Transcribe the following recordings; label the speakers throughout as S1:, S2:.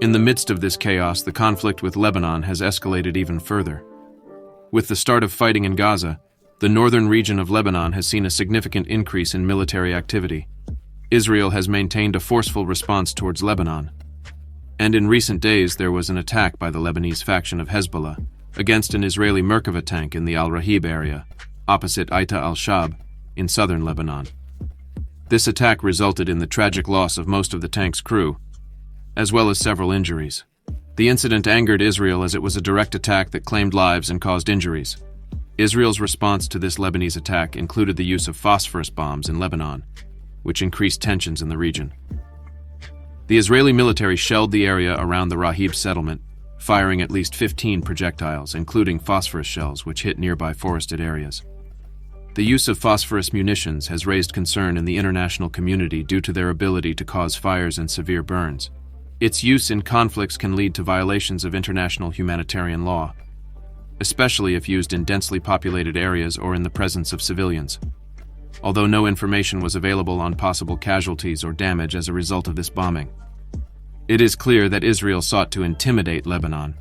S1: In the midst of this chaos, the conflict with Lebanon has escalated even further. With the start of fighting in Gaza, the northern region of Lebanon has seen a significant increase in military activity. Israel has maintained a forceful response towards Lebanon. And in recent days, there was an attack by the Lebanese faction of Hezbollah against an Israeli Merkava tank in the Al-Rahib area, opposite Aita al-Shab, in southern Lebanon. This attack resulted in the tragic loss of most of the tank's crew, as well as several injuries. The incident angered Israel as it was a direct attack that claimed lives and caused injuries. Israel's response to this Lebanese attack included the use of phosphorus bombs in Lebanon, which increased tensions in the region. The Israeli military shelled the area around the Rahib settlement, firing at least 15 projectiles, including phosphorus shells, which hit nearby forested areas. The use of phosphorus munitions has raised concern in the international community due to their ability to cause fires and severe burns. Its use in conflicts can lead to violations of international humanitarian law, especially if used in densely populated areas or in the presence of civilians. Although no information was available on possible casualties or damage as a result of this bombing, it is clear that Israel sought to intimidate Lebanon.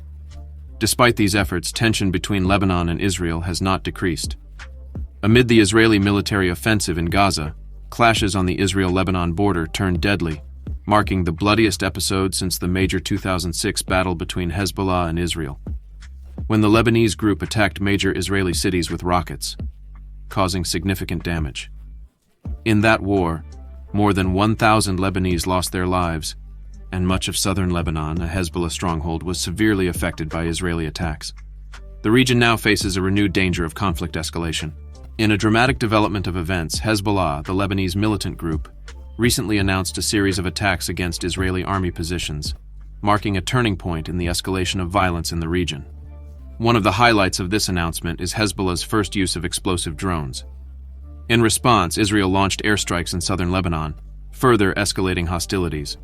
S1: Despite these efforts, tension between Lebanon and Israel has not decreased. Amid the Israeli military offensive in Gaza, clashes on the Israel-Lebanon border turned deadly, marking the bloodiest episode since the major 2006 battle between Hezbollah and Israel, when the Lebanese group attacked major Israeli cities with rockets, causing significant damage. In that war, more than 1,000 Lebanese lost their lives, and much of southern Lebanon, a Hezbollah stronghold, was severely affected by Israeli attacks. The region now faces a renewed danger of conflict escalation. In a dramatic development of events, Hezbollah, the Lebanese militant group, recently announced a series of attacks against Israeli army positions, marking a turning point in the escalation of violence in the region. One of the highlights of this announcement is Hezbollah's first use of explosive drones. In response, Israel launched airstrikes in southern Lebanon, further escalating hostilities.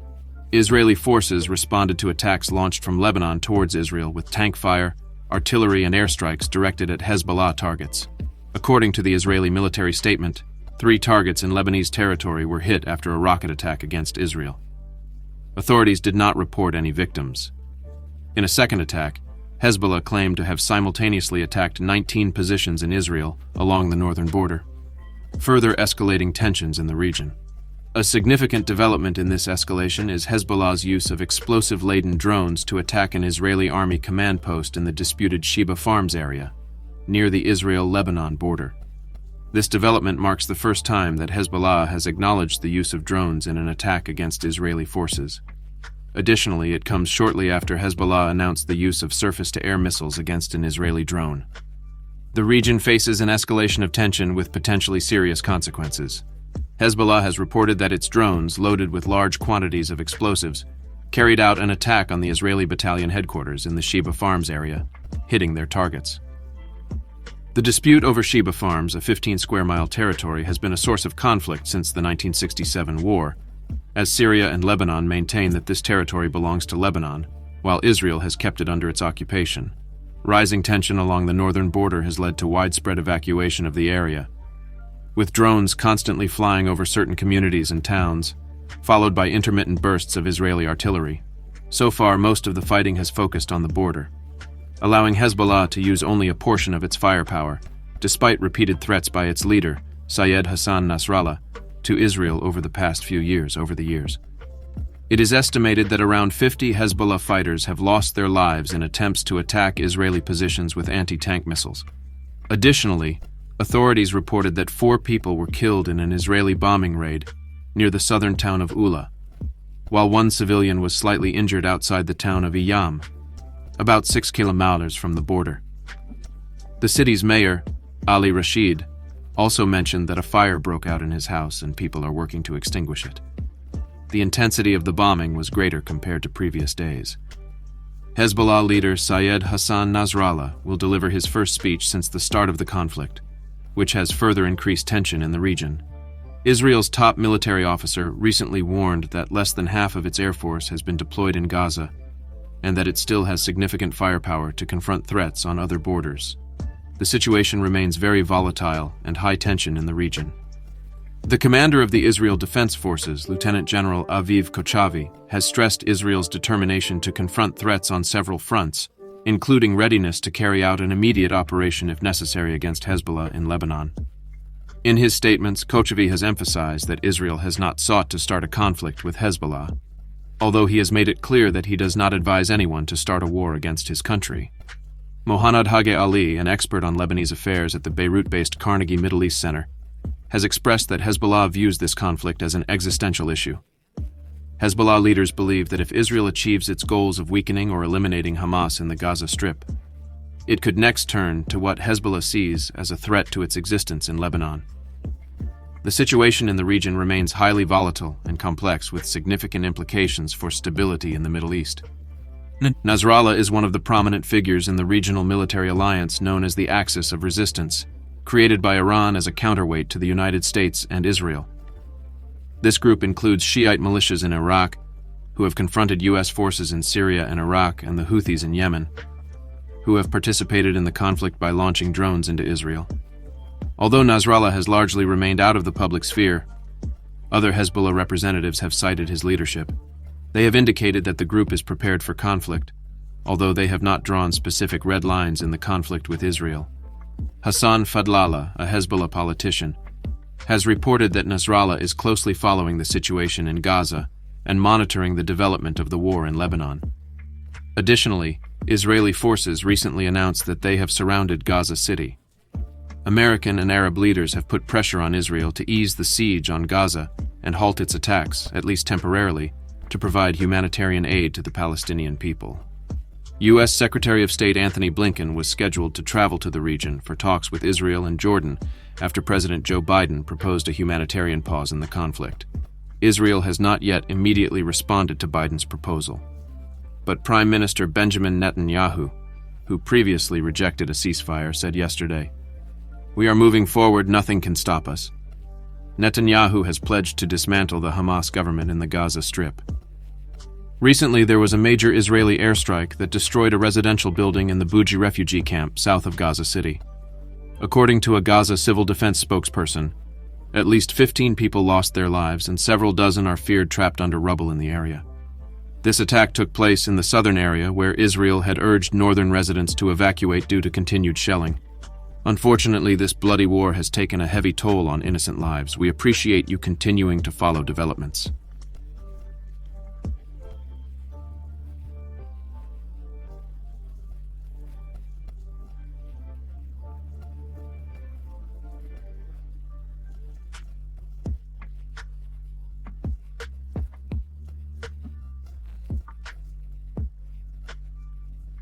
S1: Israeli forces responded to attacks launched from Lebanon towards Israel with tank fire, artillery, and airstrikes directed at Hezbollah targets. According to the Israeli military statement, 3 targets in Lebanese territory were hit after a rocket attack against Israel. Authorities did not report any victims. In a second attack, Hezbollah claimed to have simultaneously attacked 19 positions in Israel along the northern border, further escalating tensions in the region. A significant development in this escalation is Hezbollah's use of explosive-laden drones to attack an Israeli army command post in the disputed Sheba Farms area, near the Israel-Lebanon border. This development marks the first time that Hezbollah has acknowledged the use of drones in an attack against Israeli forces. Additionally, it comes shortly after Hezbollah announced the use of surface-to-air missiles against an Israeli drone. The region faces an escalation of tension with potentially serious consequences. Hezbollah has reported that its drones, loaded with large quantities of explosives, carried out an attack on the Israeli battalion headquarters in the Sheba Farms area, hitting their targets. The dispute over Sheba Farms, a 15-square-mile territory, has been a source of conflict since the 1967 war, as Syria and Lebanon maintain that this territory belongs to Lebanon, while Israel has kept it under its occupation. Rising tension along the northern border has led to widespread evacuation of the area, with drones constantly flying over certain communities and towns, followed by intermittent bursts of Israeli artillery. So far, most of the fighting has focused on the border, allowing Hezbollah to use only a portion of its firepower, despite repeated threats by its leader, Syed Hassan Nasrallah, to Israel over the years. It is estimated that around 50 Hezbollah fighters have lost their lives in attempts to attack Israeli positions with anti-tank missiles. Additionally, authorities reported that 4 people were killed in an Israeli bombing raid near the southern town of Ula, while 1 civilian was slightly injured outside the town of Iyam, about 6 kilometers from the border. The city's mayor, Ali Rashid, also mentioned that a fire broke out in his house and people are working to extinguish it. The intensity of the bombing was greater compared to previous days. Hezbollah leader Syed Hassan Nasrallah will deliver his first speech since the start of the conflict, which has further increased tension in the region. Israel's top military officer recently warned that less than half of its air force has been deployed in Gaza, and that it still has significant firepower to confront threats on other borders. The situation remains very volatile and high tension in the region. The commander of the Israel Defense Forces, Lieutenant General Aviv Kochavi, has stressed Israel's determination to confront threats on several fronts, including readiness to carry out an immediate operation if necessary against Hezbollah in Lebanon. In his statements, Kochavi has emphasized that Israel has not sought to start a conflict with Hezbollah, although he has made it clear that he does not advise anyone to start a war against his country. Mohanad Hage Ali, an expert on Lebanese affairs at the Beirut-based Carnegie Middle East Center, has expressed that Hezbollah views this conflict as an existential issue. Hezbollah leaders believe that if Israel achieves its goals of weakening or eliminating Hamas in the Gaza Strip, it could next turn to what Hezbollah sees as a threat to its existence in Lebanon. The situation in the region remains highly volatile and complex, with significant implications for stability in the Middle East. Nasrallah is one of the prominent figures in the regional military alliance known as the Axis of Resistance, created by Iran as a counterweight to the United States and Israel. This group includes Shiite militias in Iraq, who have confronted U.S. forces in Syria and Iraq, and the Houthis in Yemen, who have participated in the conflict by launching drones into Israel. Although Nasrallah has largely remained out of the public sphere, other Hezbollah representatives have cited his leadership. They have indicated that the group is prepared for conflict, although they have not drawn specific red lines in the conflict with Israel. Hassan Fadlallah, a Hezbollah politician, has reported that Nasrallah is closely following the situation in Gaza and monitoring the development of the war in Lebanon. Additionally, Israeli forces recently announced that they have surrounded Gaza City. American and Arab leaders have put pressure on Israel to ease the siege on Gaza and halt its attacks, at least temporarily, to provide humanitarian aid to the Palestinian people. U.S. Secretary of State Anthony Blinken was scheduled to travel to the region for talks with Israel and Jordan after President Joe Biden proposed a humanitarian pause in the conflict. Israel has not yet immediately responded to Biden's proposal, but Prime Minister Benjamin Netanyahu, who previously rejected a ceasefire, said yesterday, "We are moving forward, nothing can stop us." Netanyahu has pledged to dismantle the Hamas government in the Gaza Strip. Recently, there was a major Israeli airstrike that destroyed a residential building in the Buji refugee camp south of Gaza City. According to a Gaza civil defense spokesperson, at least 15 people lost their lives and several dozen are feared trapped under rubble in the area. This attack took place in the southern area where Israel had urged northern residents to evacuate due to continued shelling. Unfortunately, this bloody war has taken a heavy toll on innocent lives. We appreciate you continuing to follow developments.